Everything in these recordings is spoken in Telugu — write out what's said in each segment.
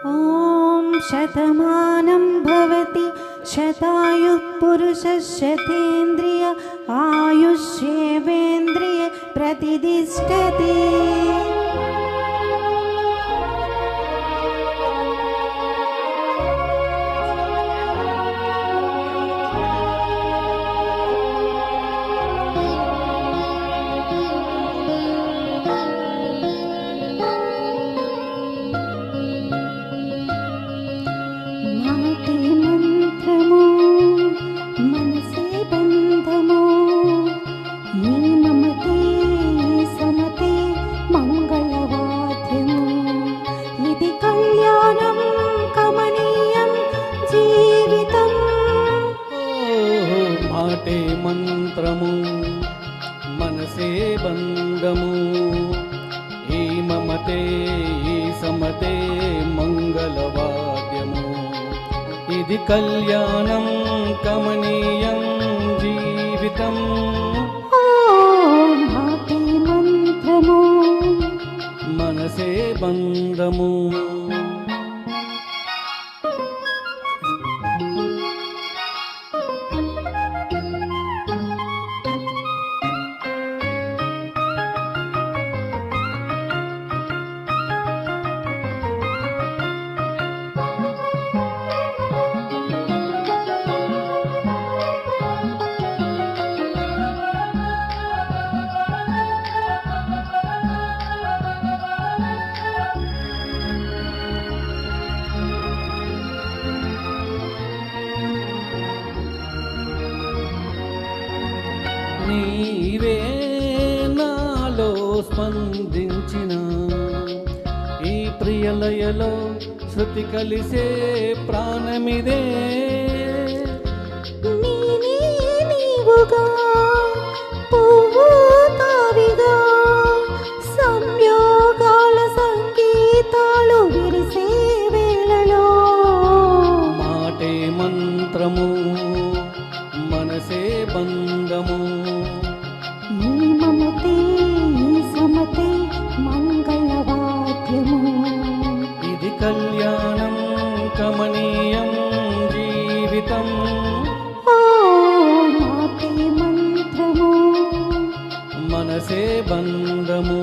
ॐ शतमानं भवति शतायुः पुरुषः शतेन्द्रिय आयुष्येवेन्द्रिये प्रतिष्ठति। మాటే మంత్రము మనసే బంధము ఈ మమతే ఈ సమతే మంగళవాద్యము ఇది కళ్యాణం కమనీయం జీవితం మాటే మంత్రము మనసే బంధము నీవే నాలో స్పందించిన ఈ ప్రియలయలో శృతి కలిసే ప్రాణమిదే నీవుగా పువ్వు తావిగా సంయోగాల సంగీతాలు విరిసే వేళలో మాటే మంత్రము మనసే బంధము ఈ మమతే ఈ సమతే మంగళవాద్యము ఇది కళ్యాణం కమనీయం జీవితం మాటే మంత్రము మనసే బంధము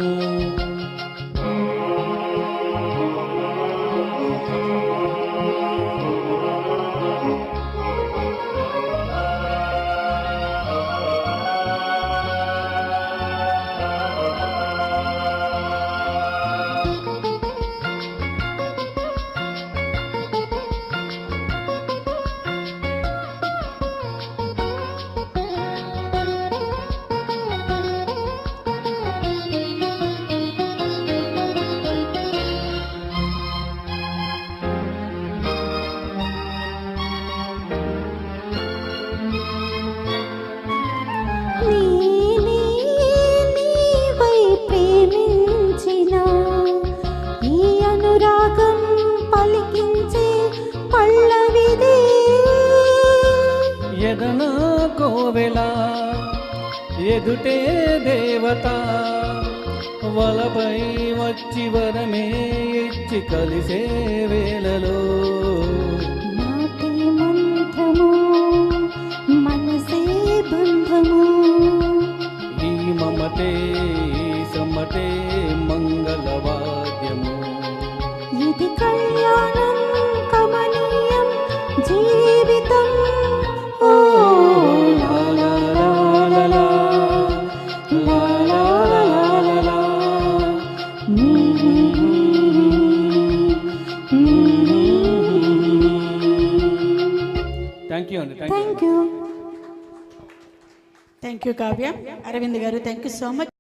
ఎదనా కోవెల ఎదుటే దేవత వలపై వచ్చి వరమే ఇచ్చి కలిసే వేళలో మాటే మంత్రము మనసే బంధము ఈ మమతే ఈ సమతే మంగళవాద్యము ఇది కళ్యాణం కమనీయం జీవితం thank you thank you Kavya. Aravind గారు థ్యాంక్ యూ సో మచ్.